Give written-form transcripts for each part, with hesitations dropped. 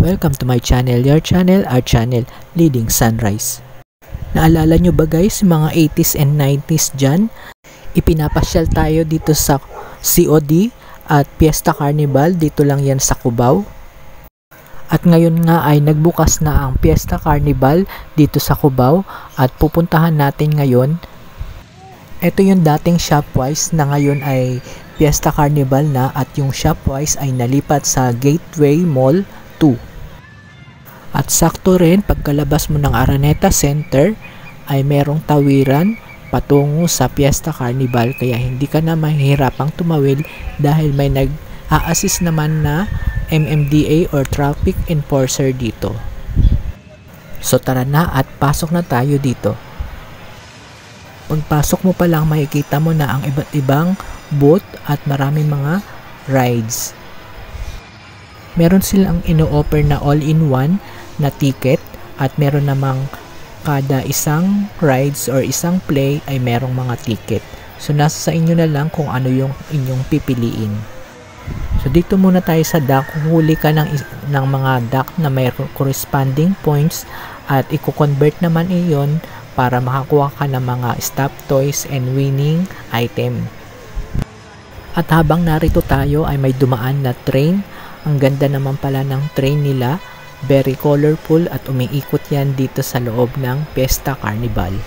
Welcome to my channel, your channel, our channel, Leading Sunrise. Naalala nyo ba guys, mga 80s and 90s dyan? Ipinapasyal tayo dito sa COD at Fiesta Carnival, dito lang yan sa Cubao. At ngayon nga ay nagbukas na ang Fiesta Carnival dito sa Cubao at pupuntahan natin ngayon. Ito yung dating Shopwise na ngayon ay Fiesta Carnival na at yung Shopwise ay nalipat sa Gateway Mall 2. At sakto rin pagkalabas mo ng Araneta Center ay merong tawiran patungo sa Fiesta Carnival kaya hindi ka na mahihirapang tumawid dahil may nag-a-assist naman na MMDA or Traffic Enforcer dito. So tara na at pasok na tayo dito. Pagpasok mo pa lang makikita mo na ang iba't ibang booth at maraming mga rides. Meron silang ino-offer na all-in-one na ticket at meron namang kada isang rides or isang play ay merong mga ticket. So nasa sa inyo na lang kung ano yung inyong pipiliin. So dito muna tayo sa dock. Huli ka ng mga dock na may corresponding points at i-convert naman iyon para makakuha ka ng mga stop toys and winning item. At habang narito tayo ay may dumaan na train. Ang ganda naman pala ng train nila. Very colorful at umiikot yan dito sa loob ng Fiesta Carnival.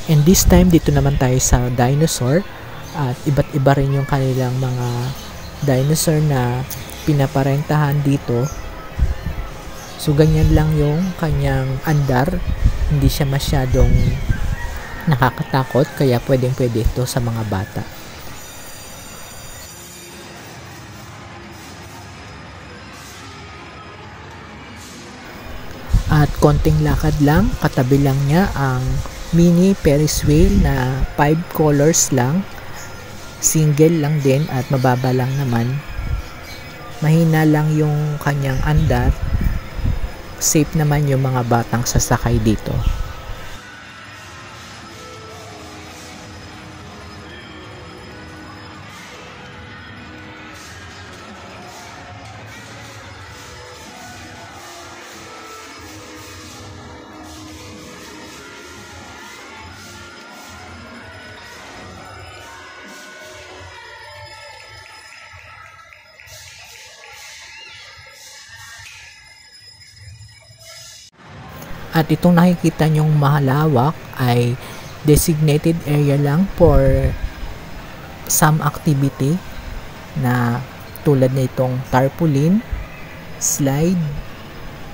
And this time dito naman tayo sa dinosaur at iba't iba rin yung kanilang mga dinosaur na pinaparentahan dito. So ganyan lang yung kanyang andar, hindi siya masyadong nakakatakot kaya pwede ito sa mga bata. At konting lakad lang, katabi lang niya ang mini Ferris wheel na 5 colors lang, single lang din at mababa lang naman. Mahina lang yung kanyang andar. Safe naman yung mga batang sasakay dito. At itong nakikita nyong mahalawak ay designated area lang for some activity na tulad na itong tarpaulin, slide,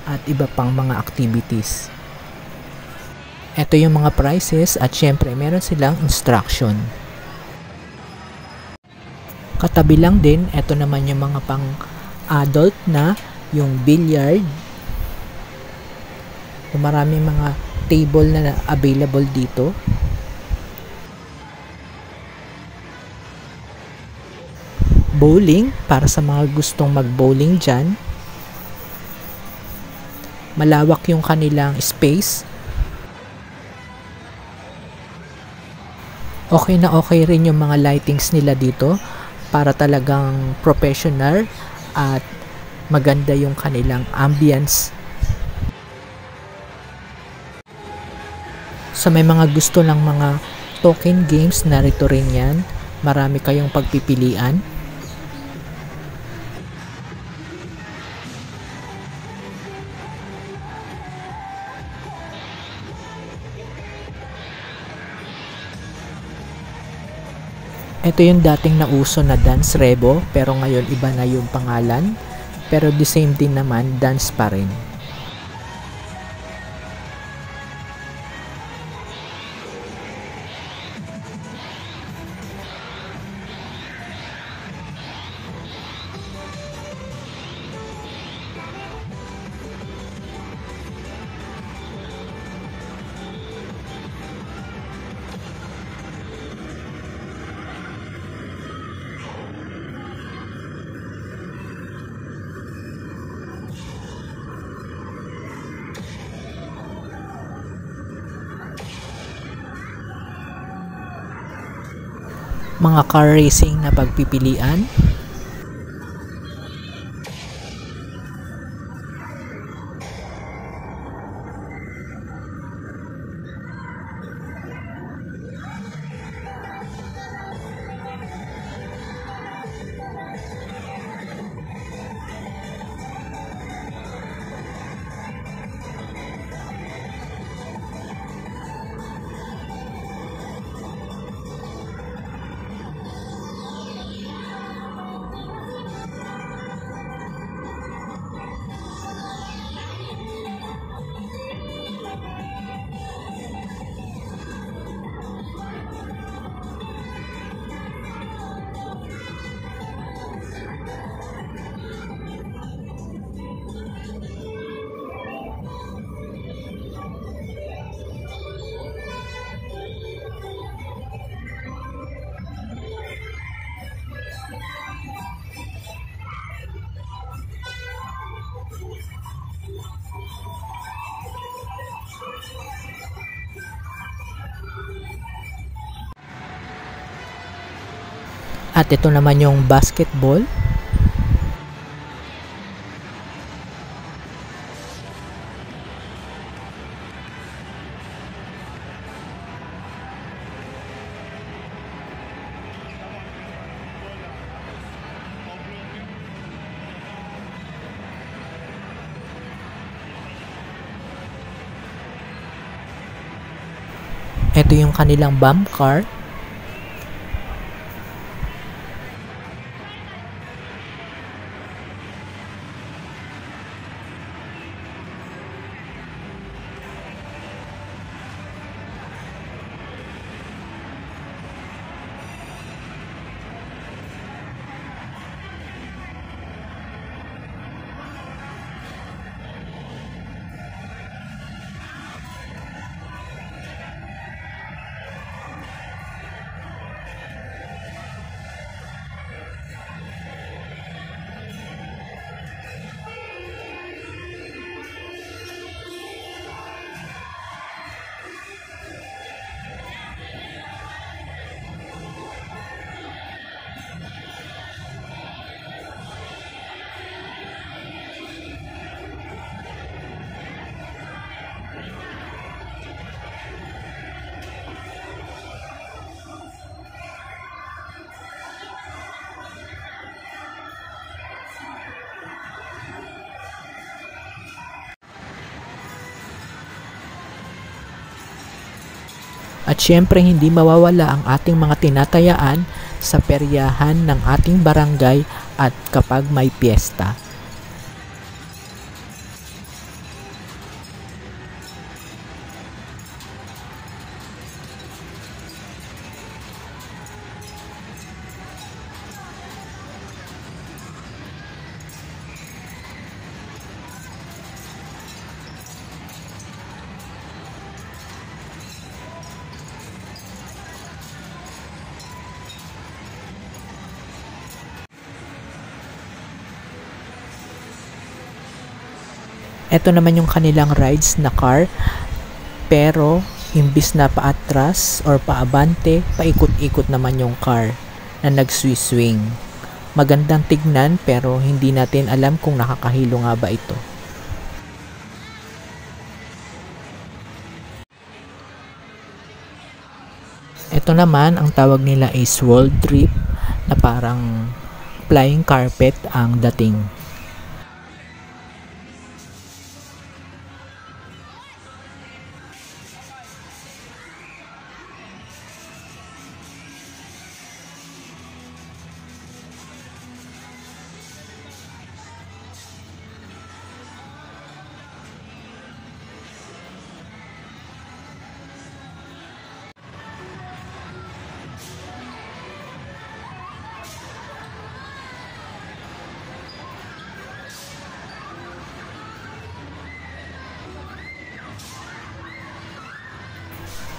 at iba pang mga activities. Ito yung mga prices at syempre meron silang instruction. Katabi lang din, ito naman yung mga pang adult na yung billiard. Maraming mga table na available dito. Bowling, para sa mga gustong mag-bowling dyan. Malawak yung kanilang space. Okay na okay rin yung mga lightings nila dito para talagang professional at maganda yung kanilang ambience. Sa may mga gusto lang mga token games, narito rin yan. Marami kayong pagpipilian. Ito yung dating nauso na Dance Rebo, pero ngayon iba na yung pangalan. Pero the same din naman, dance pa rin. mga car racing na pagpipilian. At ito naman yung basketball. Ito yung kanilang bump car. At syempre hindi mawawala ang ating mga tinatayaan sa peryahan ng ating barangay at kapag may piyesta. Ito naman yung kanilang rides na car, pero imbis na paatras or paabante, paikot-ikot naman yung car na nagswiswing. Magandang tignan pero hindi natin alam kung nakakahilo nga ba ito. Ito naman ang tawag nila is World Trip, na parang flying carpet ang dating.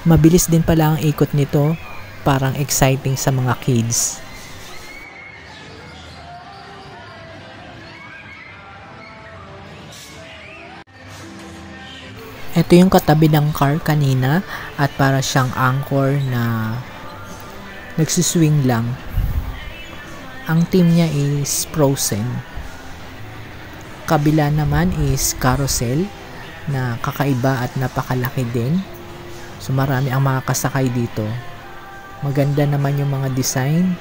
Mabilis din pala ang ikot nito, parang exciting sa mga kids. Ito yung katabi ng car kanina at para siyang anchor na nagsiswing lang. Ang team niya is Frozen. Kabila naman is Carousel na kakaiba at napakalaki din. So marami ang makakasakay dito. Maganda naman yung mga design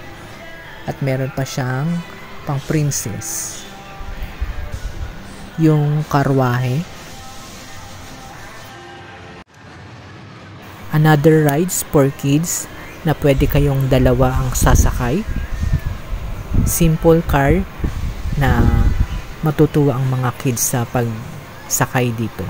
at meron pa siyang pang princess. Yung karwahe. Another rides for kids na pwede kayong dalawa ang sasakay. Simple car na matutuwa ang mga kids sa pagsakay dito.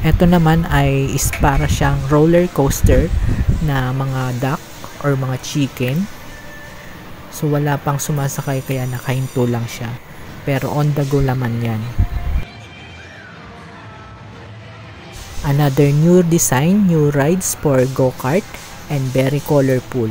Ito naman ay is para siyang roller coaster na mga duck or mga chicken. So wala pang sumasakay kaya nakahinto lang siya. Pero on the go naman yan. Another new design, new rides for go-kart and very colorful.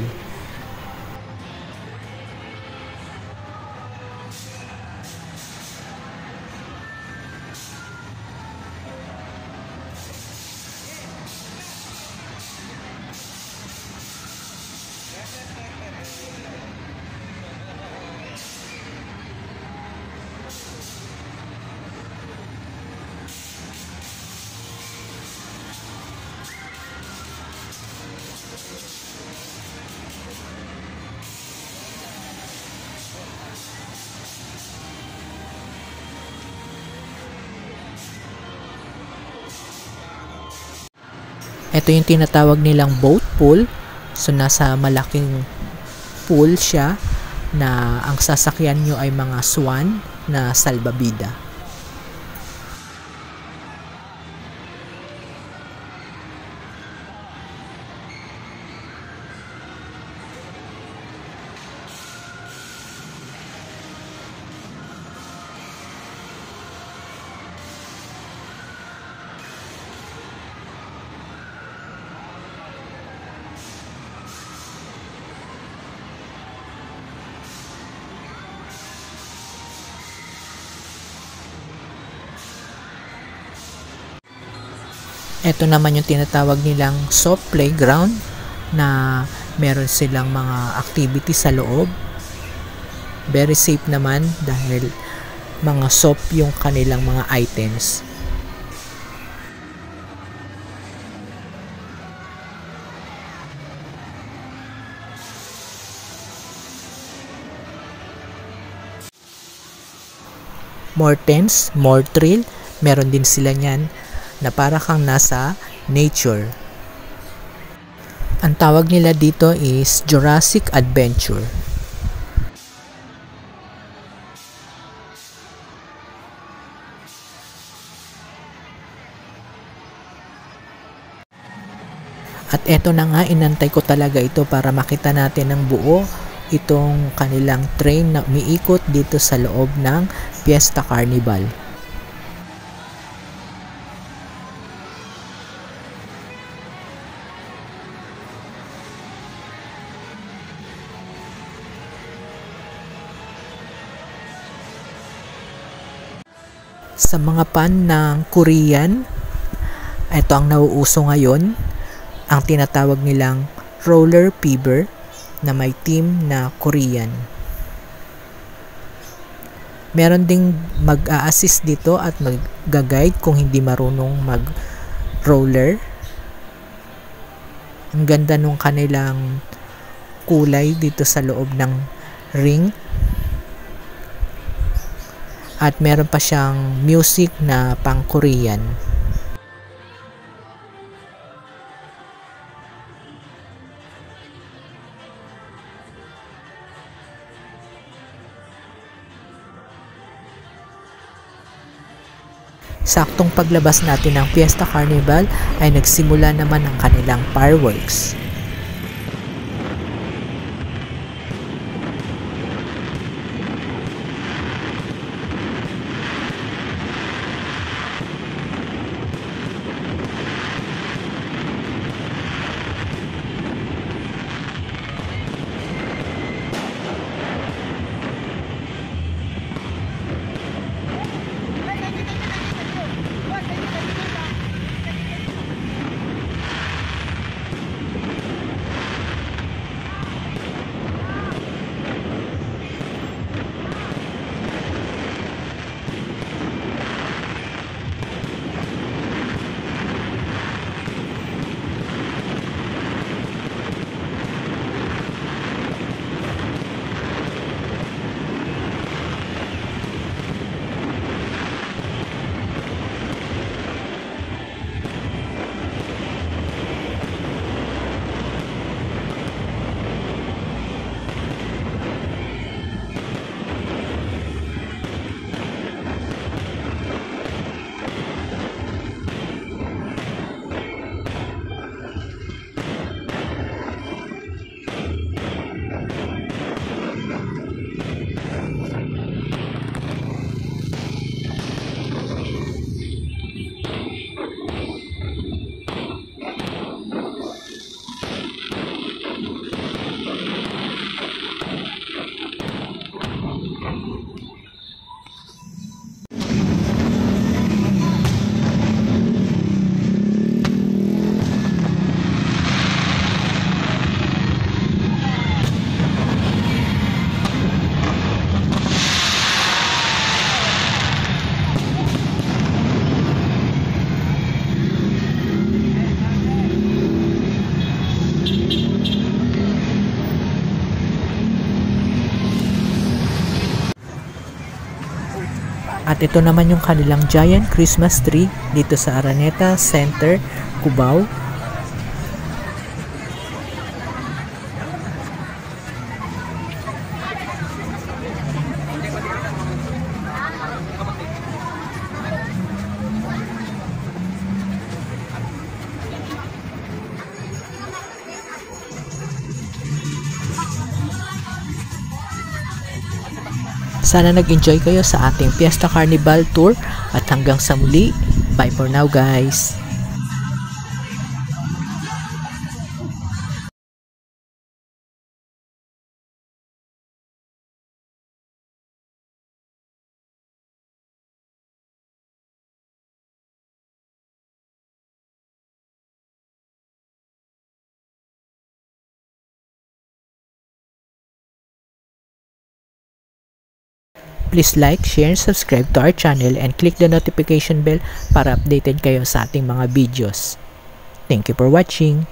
Ito yung tinatawag nilang boat pool. So nasa malaking pool siya na ang sasakyan nyo ay mga swan na salbabida. Ito naman yung tinatawag nilang soft playground na meron silang mga activity sa loob. Very safe naman dahil mga soft yung kanilang mga items. More tense, more thrill, meron din sila niyan na para kang nasa nature. Ang tawag nila dito is Jurassic Adventure. At eto na nga, inantay ko talaga ito para makita natin ng buo itong kanilang train na umiikot dito sa loob ng Fiesta Carnival. Sa mga fan ng Korean, ito ang nauuso ngayon, ang tinatawag nilang roller fever na may team na Korean. Meron ding mag-a-assist dito at mag-guide kung hindi marunong mag-roller. Ang ganda nung kanilang kulay dito sa loob ng ring. At meron pa siyang music na pang-Korean. Saktong paglabas natin ng Fiesta Carnival ay nagsimula naman ang kanilang fireworks. At ito naman yung kanilang giant Christmas tree dito sa Araneta Center, Cubao. Sana nag-enjoy kayo sa ating Fiesta Carnival Tour at hanggang sa muli. Bye for now guys! Please like, share, and subscribe to our channel and click the notification bell para updated kayo sa ating mga videos. Thank you for watching!